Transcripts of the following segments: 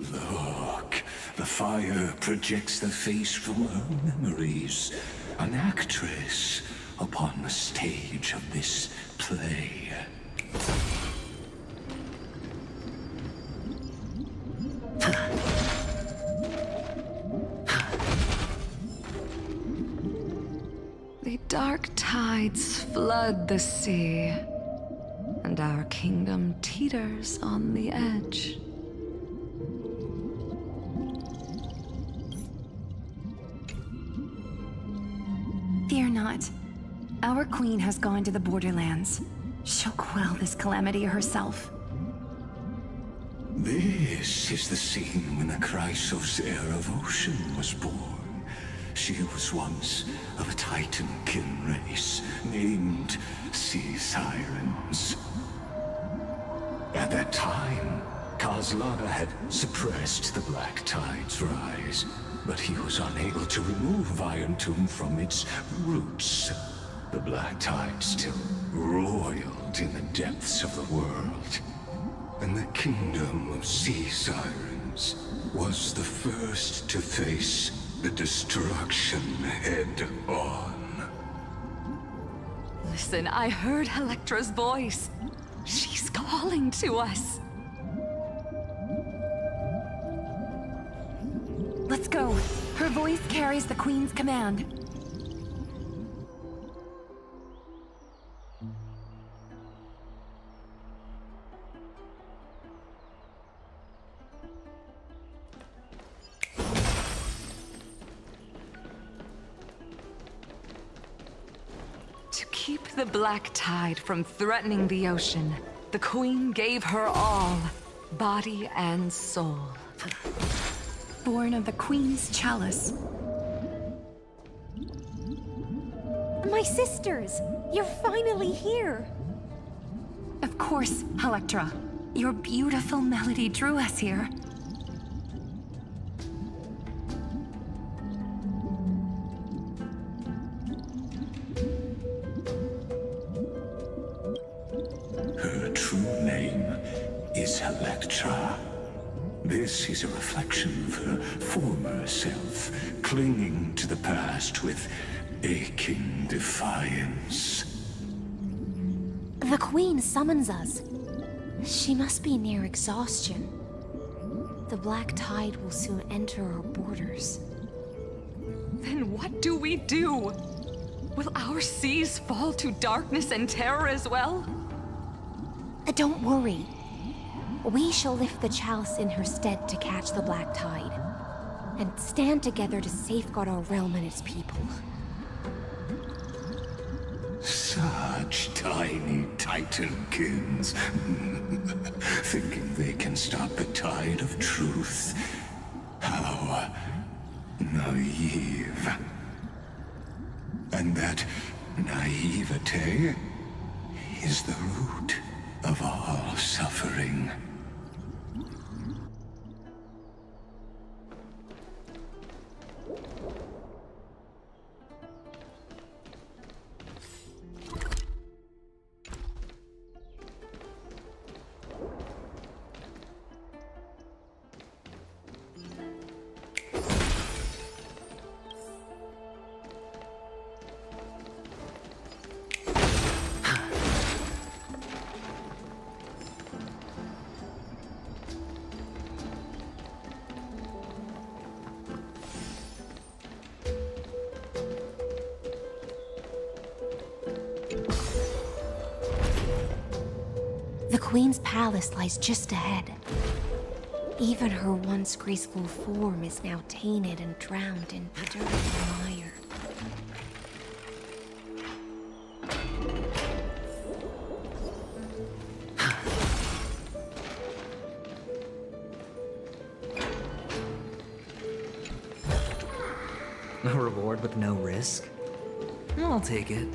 Look, the fire projects the face from her memories. An actress upon the stage of this play. The dark tides flood the sea, and our kingdom teeters on the edge. Fear not. Our queen has gone to the borderlands. She'll quell this calamity herself. This is the scene when the Chrysos heir of Ocean was born. She was once of a Titan-kin race named Sea Sirens. At that time, Kozlana had suppressed the Black Tide's rise, but he was unable to remove Iron Tomb from its roots. The Black Tide still roiled in the depths of the world, and the kingdom of Sea Sirens was the first to face the destruction head-on. Listen, I heard Electra's voice. She's calling to us. Let's go. Her voice carries the queen's command. keep the black tide from threatening the ocean, the Queen gave her all, body and soul. Born of the Queen's chalice. My sisters! You're finally here! Of course, Electra. Your beautiful melody drew us here. Her true name is Electra. This is a reflection of her former self, clinging to the past with aching defiance. The Queen summons us. She must be near exhaustion. The black tide will soon enter our borders. Then what do we do? Will our seas fall to darkness and terror as well? Don't worry. We shall lift the chalice in her stead to catch the black tide, and stand together to safeguard our realm and its people. Such tiny titankins, thinking they can stop the tide of truth. How naive. And that naivete is the root of all suffering. The Queen's palace lies just ahead. Even her once graceful form is now tainted and drowned in dirt and mire. A reward with no risk? I'll take it.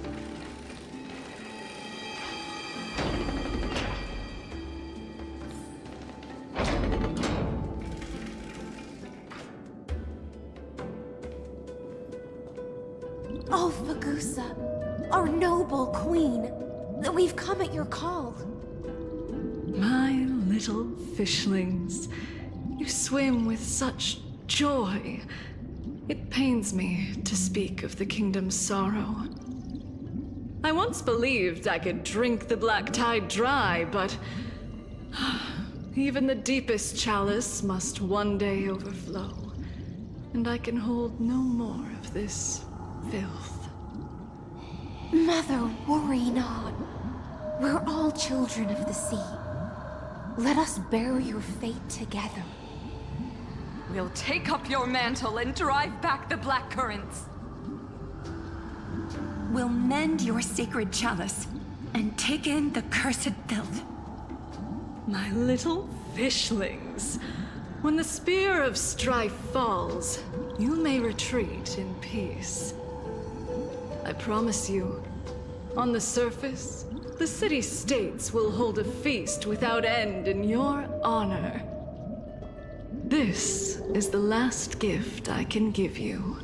Oh, Fagusa, our noble queen, we've come at your call. My little fishlings, you swim with such joy. It pains me to speak of the kingdom's sorrow. I once believed I could drink the black tide dry, but even the deepest chalice must one day overflow, and I can hold no more of this filth. Mother, worry not. We're all children of the sea. Let us bear your fate together. We'll take up your mantle and drive back the black currents. We'll mend your sacred chalice and take in the cursed filth. My little fishlings, when the spear of strife falls, you may retreat in peace. I promise you, on the surface, the city-states will hold a feast without end in your honor. This is the last gift I can give you.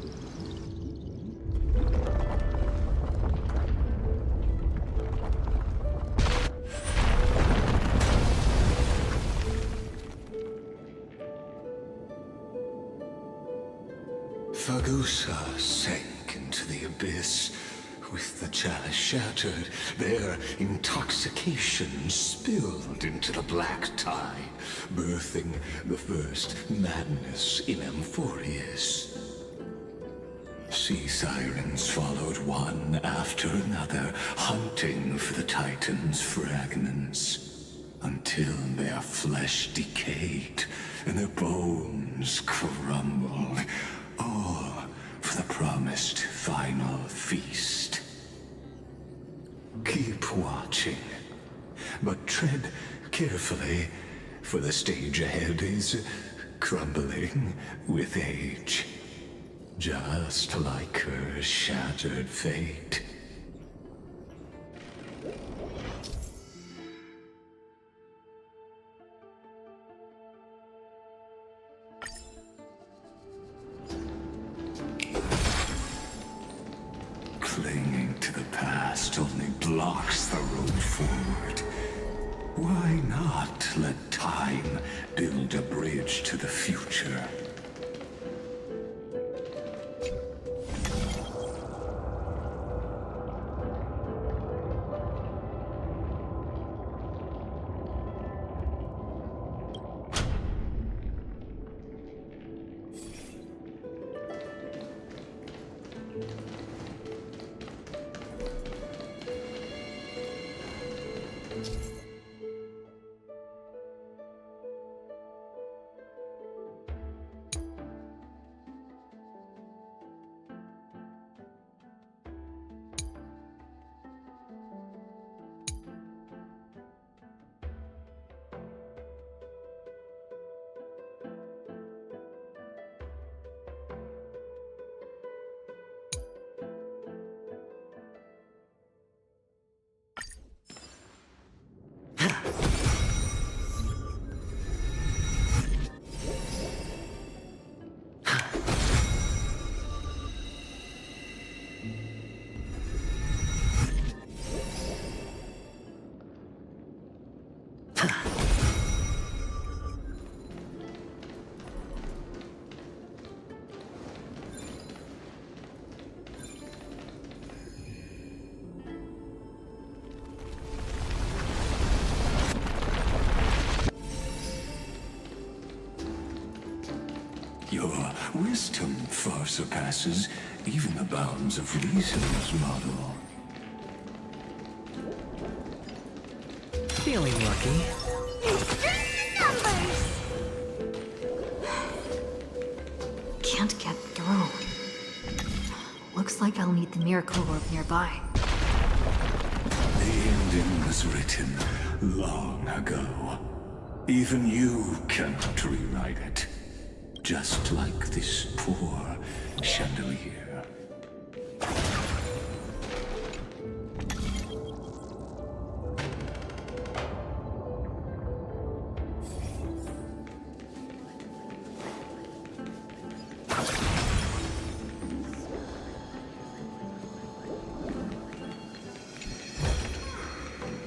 Fagusa sank into the abyss. With the chalice shattered, their intoxication spilled into the black tide, birthing the first madness in Amphoreus. Sea sirens followed one after another, hunting for the Titan's fragments, until their flesh decayed and their bones crumbled, all for the promised final feast. worth watching. But tread carefully, for the stage ahead is crumbling with age. Just like her shattered fate. Clinging to the past only blocks the road forward. Why not let time build a bridge to the future? Your wisdom far surpasses even the bounds of reason's model. Feeling lucky. Can't get through. Looks like I'll need the miracle orb nearby. The ending was written long ago. Even you cannot rewrite it. Just like this poor chandelier.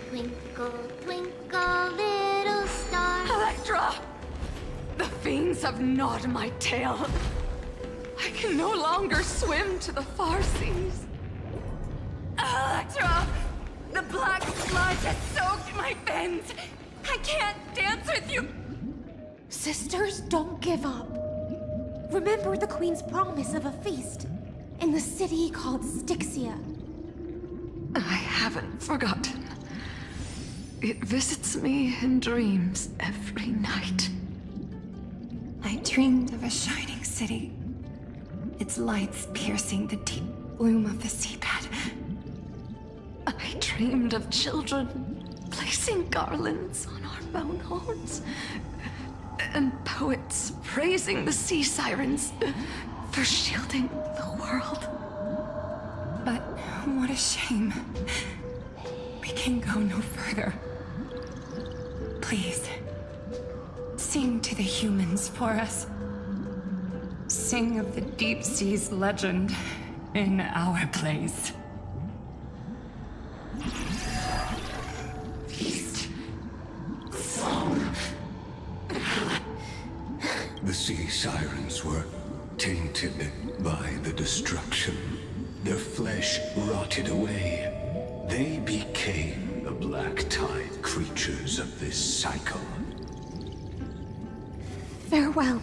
Twinkle, twinkle, little star. Electra! The fiends have gnawed my tail. I can no longer swim to the far seas. Electra! The black sludge has soaked my fins. I can't dance with you. Sisters, don't give up. Remember the Queen's promise of a feast in the city called Styxia. I haven't forgotten. It visits me in dreams every night. I dreamed of a shining city, its lights piercing the deep gloom of the seabed. I dreamed of children placing garlands on our bone horns, and poets praising the sea sirens for shielding the world. But what a shame. We can go no further. Please, sing to the humans for us. Sing of the deep sea's legend in our place. The sea sirens were tainted by the destruction. Their flesh rotted away. They became the black tide creatures of this cycle. Farewell,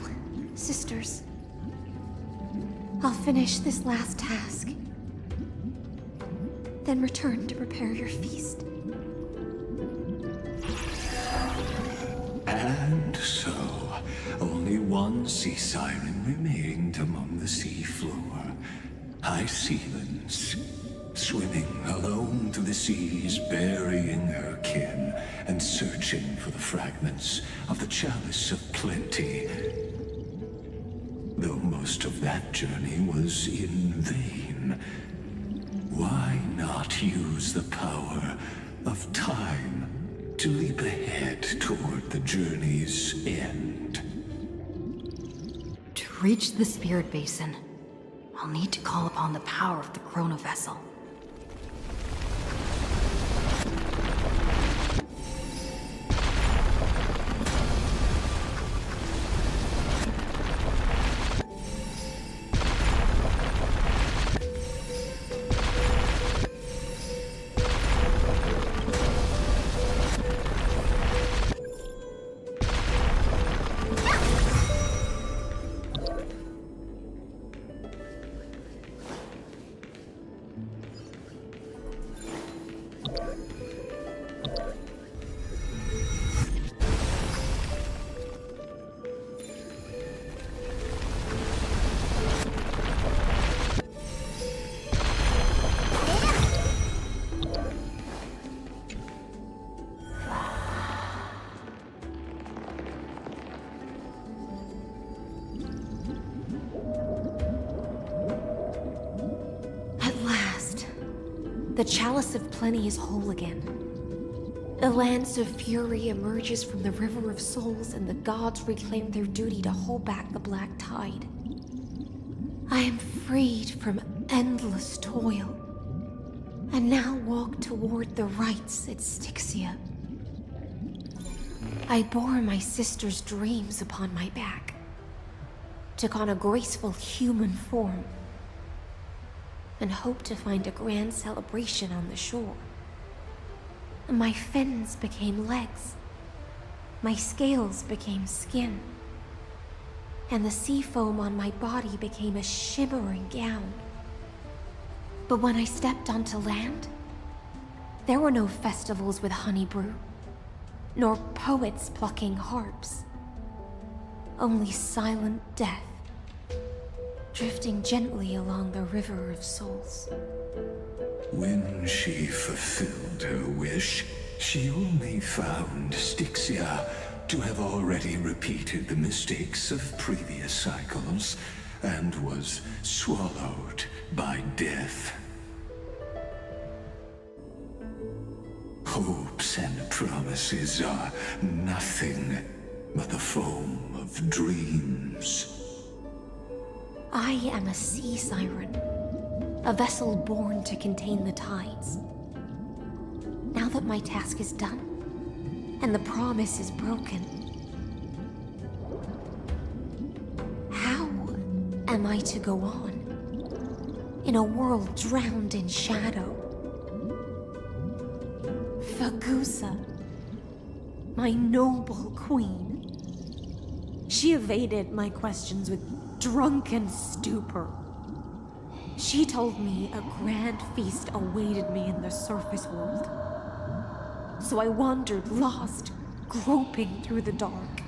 sisters. I'll finish this last task, then return to prepare your feast. And so, only one sea siren remained among the sea floor. High Sealands, swimming alone through the seas, burying her kin, and searching for the fragments of the Chalice of Plenty. Though most of that journey was in vain, why not use the power of time to leap ahead toward the journey's end? To reach the Spirit Basin, I'll need to call upon the power of the Chrono Vessel. The Chalice of Plenty is whole again. The Lance of Fury emerges from the River of Souls, and the gods reclaim their duty to hold back the Black Tide. I am freed from endless toil, and now walk toward the rites at Styxia. I bore my sister's dreams upon my back, took on a graceful human form, and hoped to find a grand celebration on the shore. My fins became legs, my scales became skin, and the sea foam on my body became a shimmering gown. But when I stepped onto land, there were no festivals with honey brew, nor poets plucking harps. Only silent death, drifting gently along the River of Souls. When she fulfilled her wish, she only found Styxia to have already repeated the mistakes of previous cycles, and was swallowed by death. Hopes and promises are nothing but the foam of dreams. I am a sea siren, a vessel born to contain the tides. Now that my task is done, and the promise is broken, how am I to go on in a world drowned in shadow? Fagusa, my noble queen. She evaded my questions with drunken stupor. She told me a grand feast awaited me in the surface world. So I wandered lost, groping through the dark.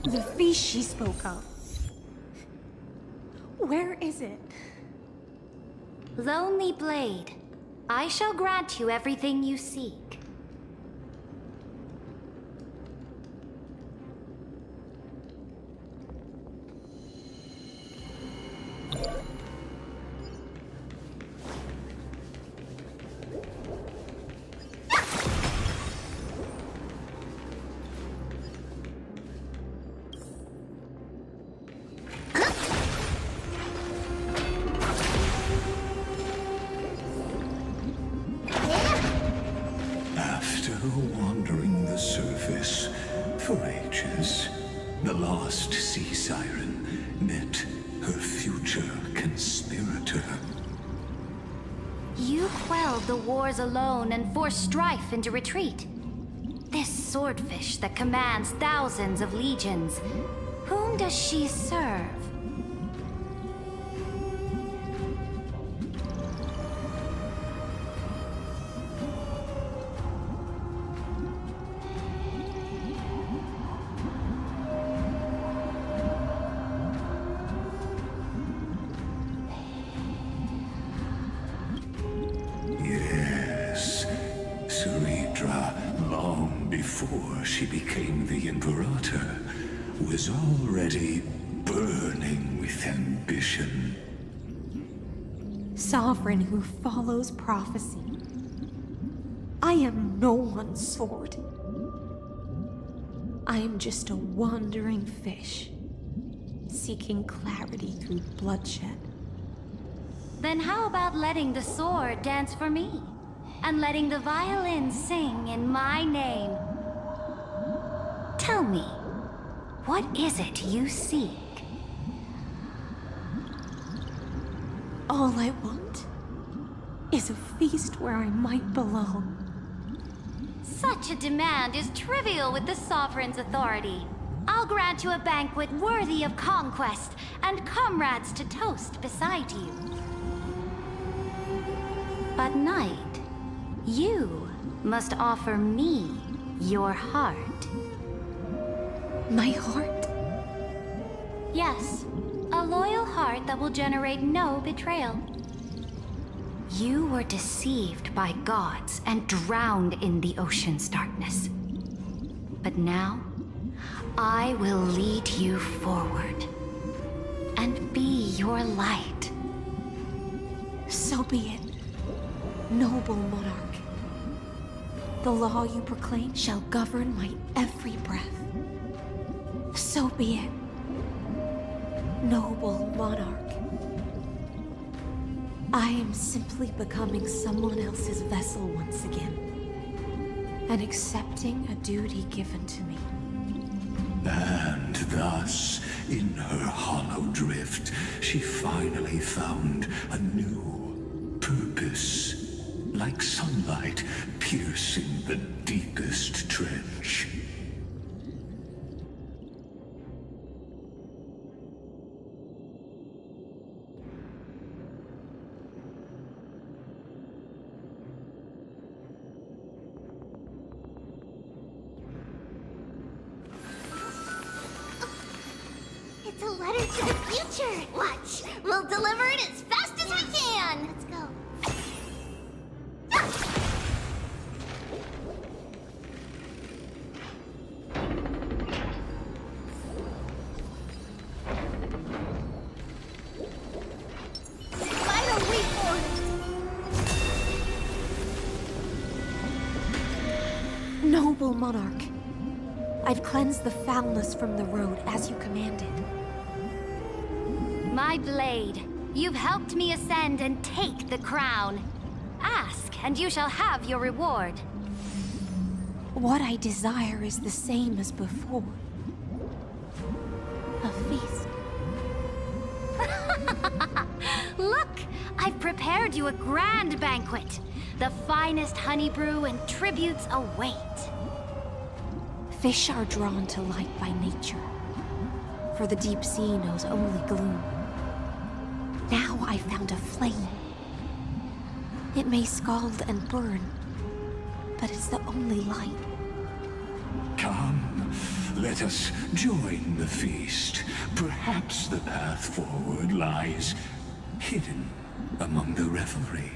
The feast she spoke of. Where is it? Lonely Blade, I shall grant you everything you seek. Wandering the surface for ages, the lost sea siren met her future conspirator. You quelled the wars alone and forced strife into retreat. This swordfish that commands thousands of legions, whom does she serve? before she became the Imperator, was already burning with ambition. Sovereign who follows prophecy. I am no one's sword. I am just a wandering fish, seeking clarity through bloodshed. Then how about letting the sword dance for me? And letting the violin sing in my name? Tell me, what is it you seek? All I want is a feast where I might belong. Such a demand is trivial with the Sovereign's authority. I'll grant you a banquet worthy of conquest and comrades to toast beside you. But Knight, you must offer me your heart. My heart? Yes, a loyal heart that will generate no betrayal. You were deceived by gods and drowned in the ocean's darkness. But now, I will lead you forward and be your light. So be it, noble monarch. The law you proclaim shall govern my every breath. So be it, noble monarch. I am simply becoming someone else's vessel once again, and accepting a duty given to me. And thus, in her hollow drift, she finally found a new purpose, like sunlight piercing the deepest trench. It's a letter to the future! Watch! We'll deliver it as fast as we can! Let's go. Vital reformed! Noble monarch, I've cleansed the foulness from the road as you commanded. My blade, you've helped me ascend and take the crown. Ask, and you shall have your reward. What I desire is the same as before. A feast. Look, I've prepared you a grand banquet. The finest honey brew and tributes await. Fish are drawn to light by nature, for the deep sea knows only gloom. Now I found a flame. It may scald and burn, but it's the only light. Come, let us join the feast. Perhaps the path forward lies hidden among the revelry.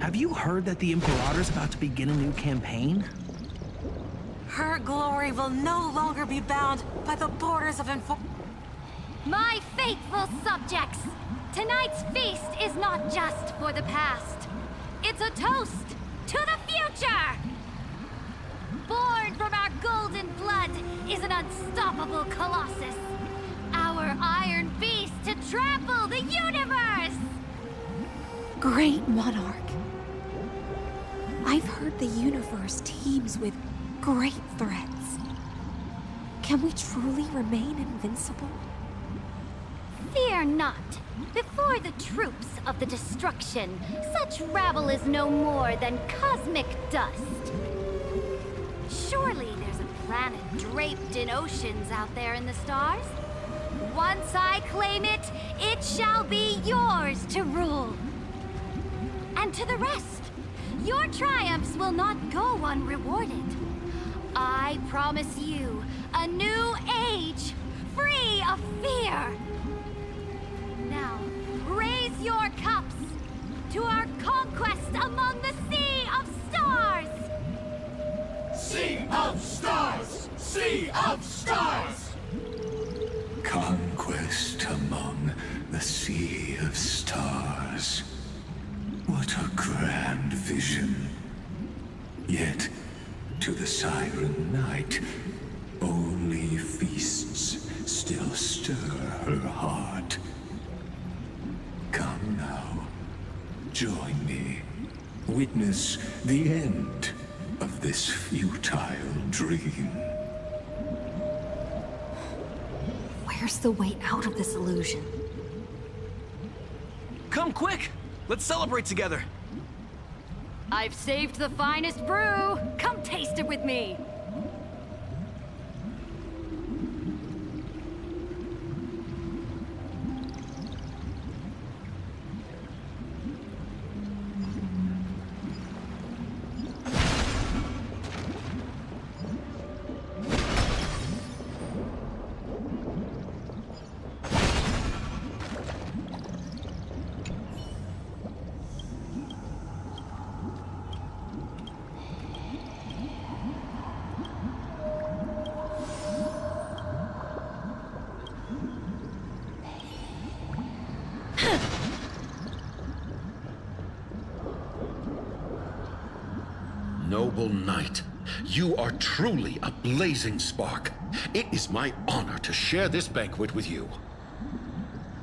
Have you heard that the Imperator's about to begin a new campaign? Her glory will no longer be bound by the borders of My faithful subjects, tonight's feast is not just for the past. It's a toast to the future! Born from our golden blood is an unstoppable colossus. Our iron beast to trample the universe! Great monarch. I've heard the universe teems with great threats. Can we truly remain invincible? Fear not. Before the troops of the destruction, such rabble is no more than cosmic dust. Surely there's a planet draped in oceans out there in the stars. Once I claim it, it shall be yours to rule. And to the rest, your triumphs will not go unrewarded. I promise you a new age, free of fear. Now, raise your cups to our conquest among the Sea of Stars! Sea of Stars! Sea of Stars! Conquest among the Sea of Stars. What a grand vision. Yet, to the Siren Knight, only feasts still stir her heart. Come now, join me. Witness the end of this futile dream. Where's the way out of this illusion? Come quick! Let's celebrate together! I've saved the finest brew! Come taste it with me! Noble knight, you are truly a blazing spark. It is my honor to share this banquet with you.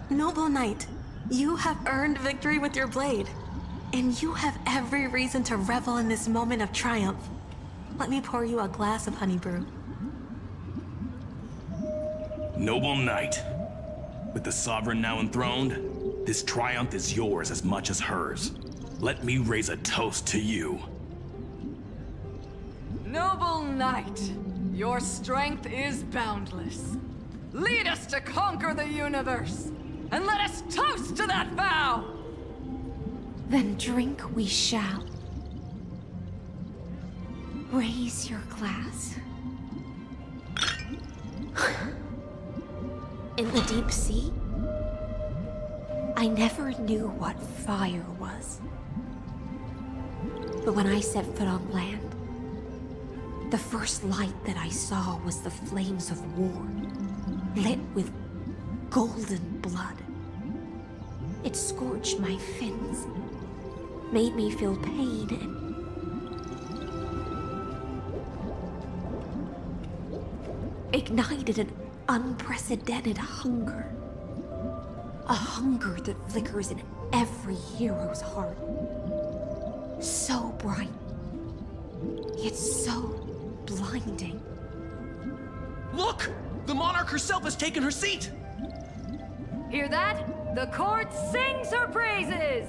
Noble knight, you have earned victory with your blade. And you have every reason to revel in this moment of triumph. Let me pour you a glass of honey brew. Noble knight, with the sovereign now enthroned, this triumph is yours as much as hers. Let me raise a toast to you. Noble knight, your strength is boundless. Lead us to conquer the universe, and let us toast to that vow! Then drink we shall. Raise your glass. In the deep sea, I never knew what fire was. But when I set foot on land, the first light that I saw was the flames of war, lit with golden blood. It scorched my fins, made me feel pain, and ignited an unprecedented hunger. A hunger that flickers in every hero's heart. So bright, yet so blinding. Look! The monarch herself has taken her seat! Hear that? The court sings her praises!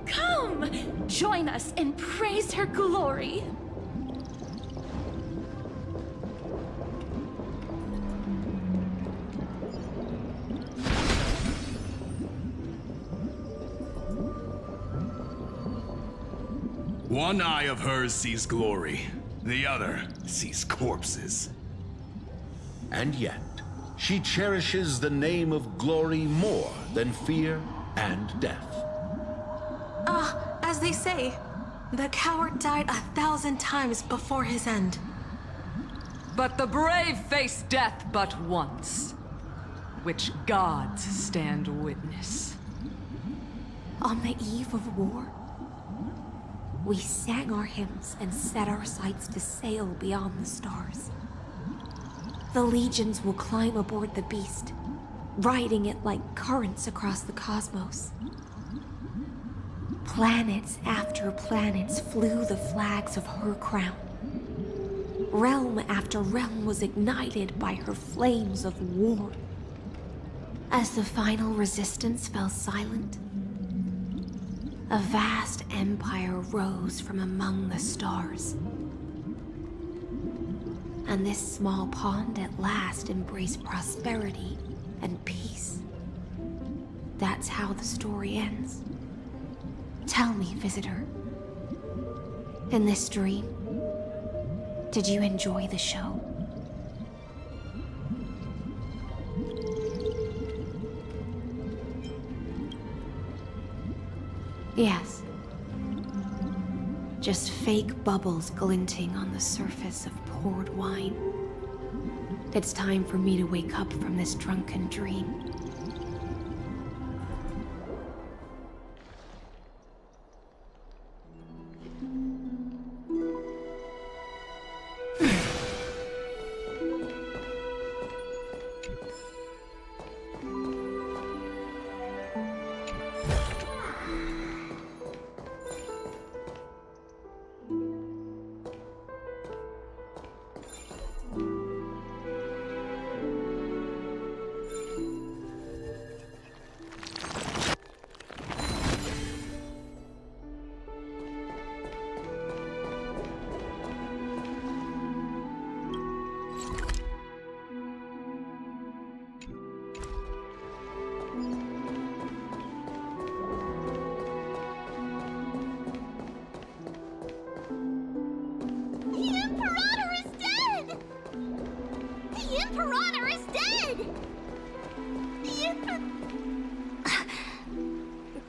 Come! Join us and praise her glory! One eye of hers sees glory, the other sees corpses. And yet, she cherishes the name of glory more than fear and death. As they say, the coward died 1,000 times before his end. But the brave face death but once, which gods stand witness. On the eve of war, we sang our hymns and set our sights to sail beyond the stars. The legions will climb aboard the beast, riding it like currents across the cosmos. Planets after planets flew the flags of her crown. Realm after realm was ignited by her flames of war. As the final resistance fell silent, a vast empire rose from among the stars. And this small pond at last embraced prosperity and peace. That's how the story ends. Tell me, visitor. In this dream, did you enjoy the show? Yes. Just fake bubbles glinting on the surface of poured wine. It's time for me to wake up from this drunken dream.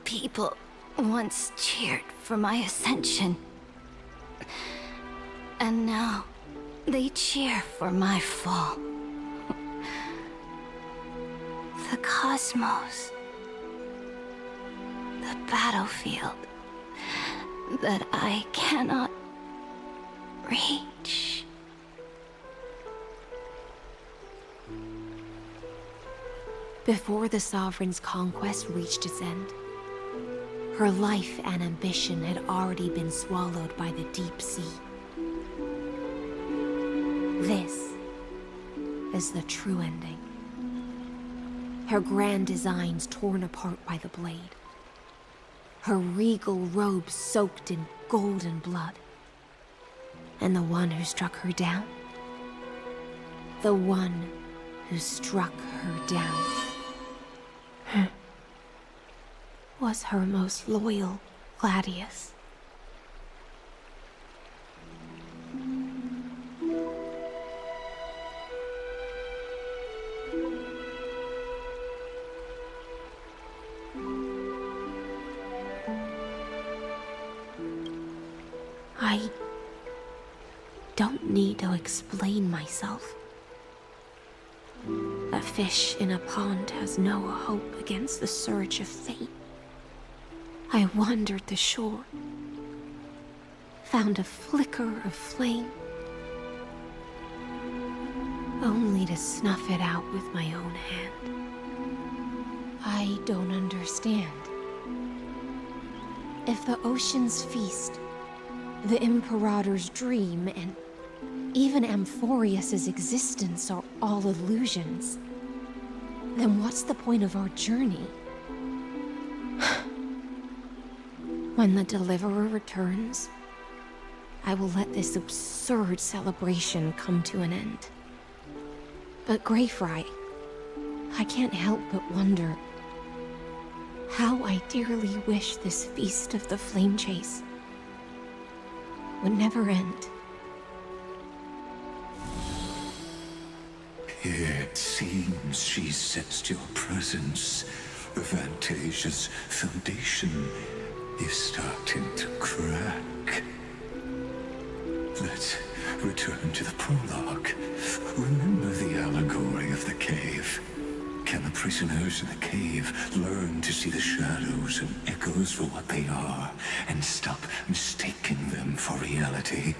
People once cheered for my ascension. And now they cheer for my fall. The cosmos. The battlefield that I cannot reach. Before the Sovereign's conquest reached its end, her life and ambition had already been swallowed by the deep sea. This is the true ending. Her grand designs torn apart by the blade. Her regal robes soaked in golden blood. And the one who struck her down? The one who struck her down was her most loyal Gladius. I don't need to explain myself. A fish in a pond has no hope against the surge of fate. I wandered the shore, found a flicker of flame, only to snuff it out with my own hand. I don't understand. If the ocean's feast, the Imperator's dream, and even Amphoreus' existence are all illusions, then what's the point of our journey? When the Deliverer returns, I will let this absurd celebration come to an end. But Greyfry, I can't help but wonder how I dearly wish this feast of the Flame Chase would never end. It seems she sensed your presence. Fantasia's foundation is starting to crack. Let's return to the prologue. Remember the allegory of the cave? Can the prisoners in the cave learn to see the shadows and echoes for what they are, and stop mistaking them for reality?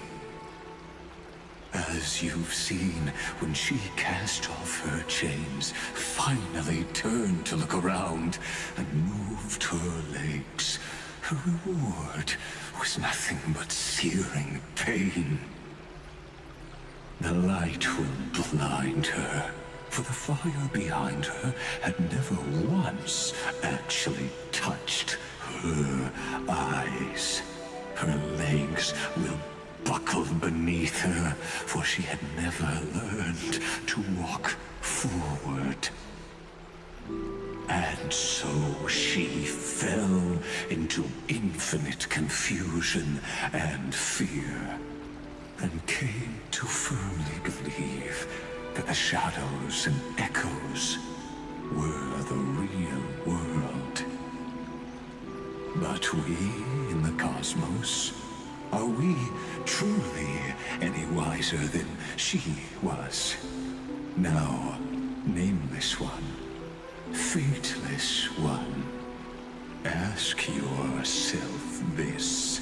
As you've seen, when she cast off her chains, finally turned to look around, and moved her legs, her reward was nothing but searing pain. The light will blind her, for the fire behind her had never once actually touched her eyes. Her legs will buckled beneath her, for she had never learned to walk forward. And so she fell into infinite confusion and fear, and came to firmly believe that the shadows and echoes were the real world. But we in the cosmos, are we truly any wiser than she was? Now, nameless one, fateless one, ask yourself this.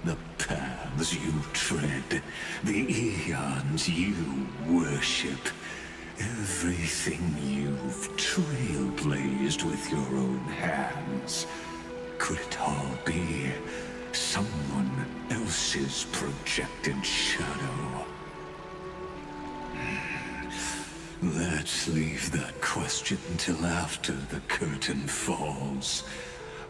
The paths you tread, the eons you worship, everything you've trailblazed with your own hands, could it all be someone else's projected shadow? Let's leave that question till after the curtain falls.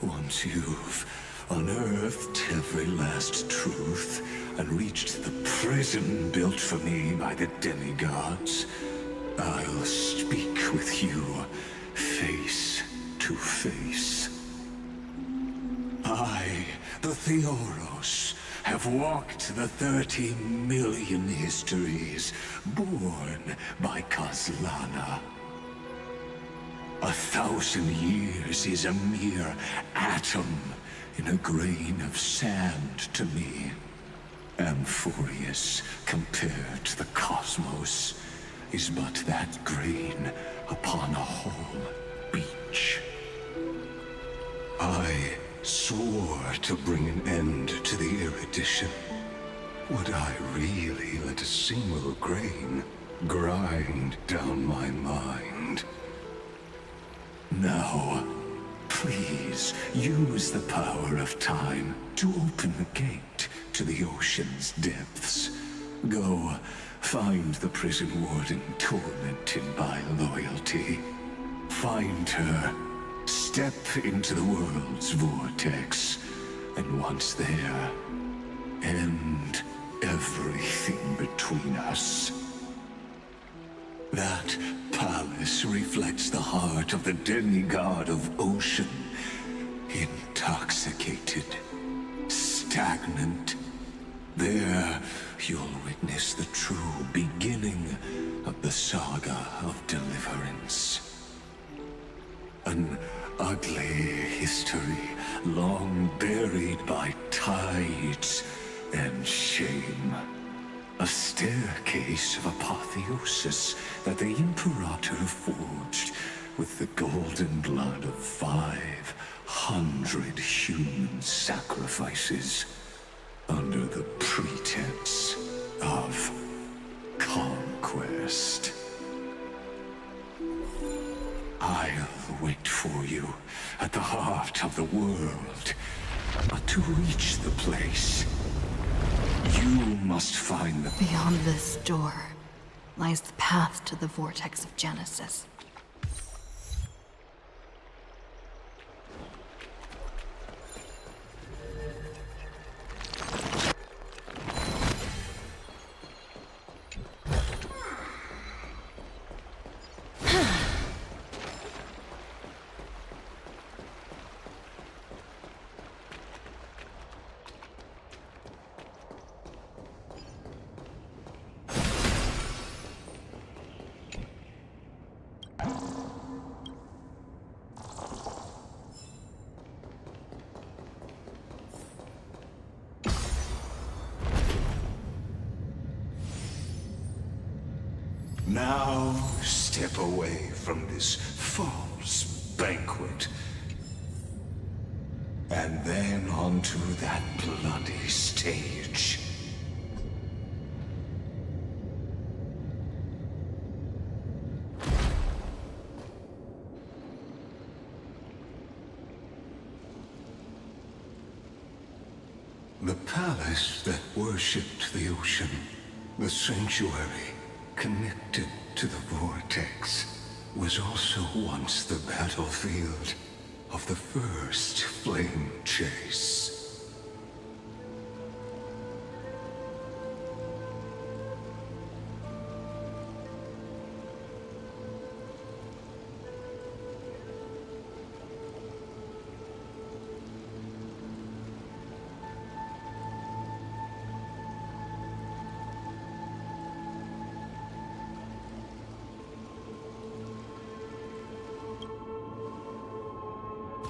Once you've unearthed every last truth and reached the prison built for me by the demigods, I'll speak with you face to face. I, the Theoros, have walked the 30 million histories born by Kozlana. 1,000 years is a mere atom in a grain of sand to me. Amphoreus, compared to the cosmos, is but that grain upon a whole beach. I swore to bring an end to the erudition. Would I really let a single grain grind down my mind? Now, please use the power of time to open the gate to the ocean's depths. Go, find the prison warden tormented by loyalty. Find her. Step into the world's vortex, and once there, end everything between us. That palace reflects the heart of the demigod of ocean, intoxicated, stagnant. There, you'll witness the true beginning of the saga of deliverance. An ugly history, long buried by tides and shame. A staircase of apotheosis that the Imperator forged with the golden blood of 500 human sacrifices under the pretense of conquest. I'll wait for you at the heart of the world. But to reach the place, you must find the... Beyond this door lies the path to the vortex of Genesis. Now, step away from this false banquet. And then onto that bloody stage. The palace that worshipped the ocean, the sanctuary connected to the vortex, was also once the battlefield of the first flame chase.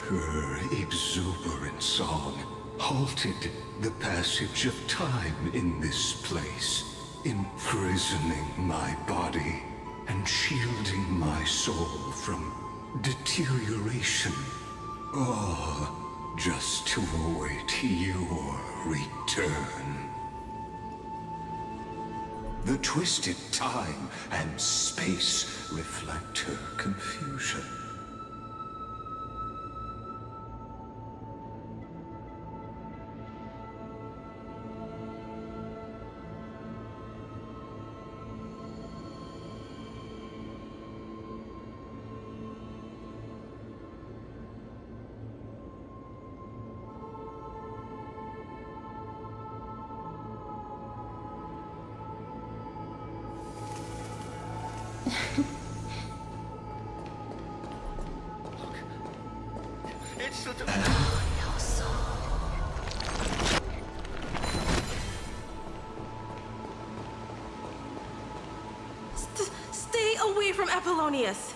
Her exuberant song halted the passage of time in this place, imprisoning my body and shielding my soul from deterioration. All just to await your return. The twisted time and space reflect her confusion. Stay away from Apollonius!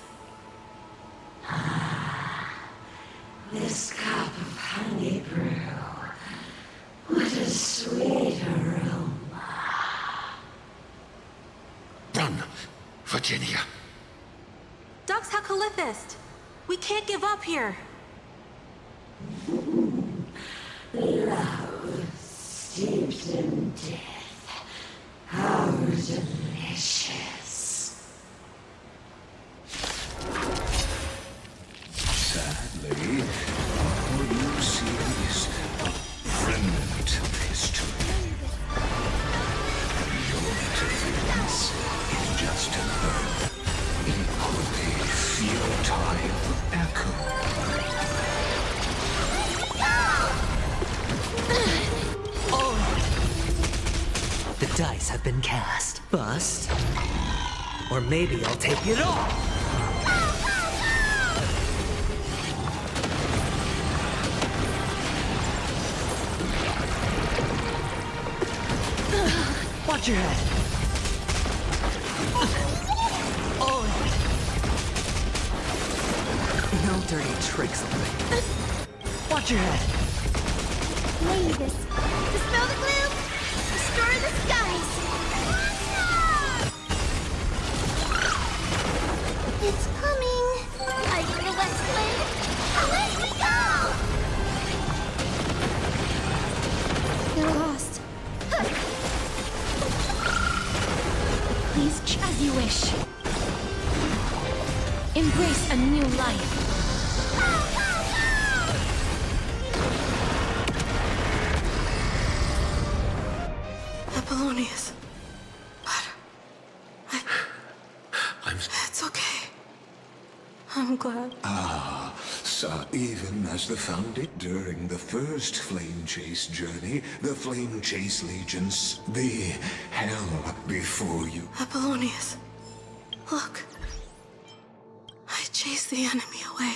This cup of honey brew. What a sweet aroma. Run, Virginia. Dux Hakalithist! We can't give up here! Love steeped in death. How delicious. Sadly, all you see is a remnant of history. Your interference is just another equally futile echo. The dice have been cast. Bust. Or maybe I'll take it all. Watch your head. Oh. No dirty tricks on me. Watch your head. Mavis, dispel the gloom, destroy the skies. It's coming. Light in the west wind. Away we go! You're lost. Please, as you wish. Embrace a new life. Apollonius. But... It's okay. I'm glad. So even as the founded during the first Flame Chase journey, the Flame Chase legions, the hell before you. Apollonius. Look. I chased the enemy away.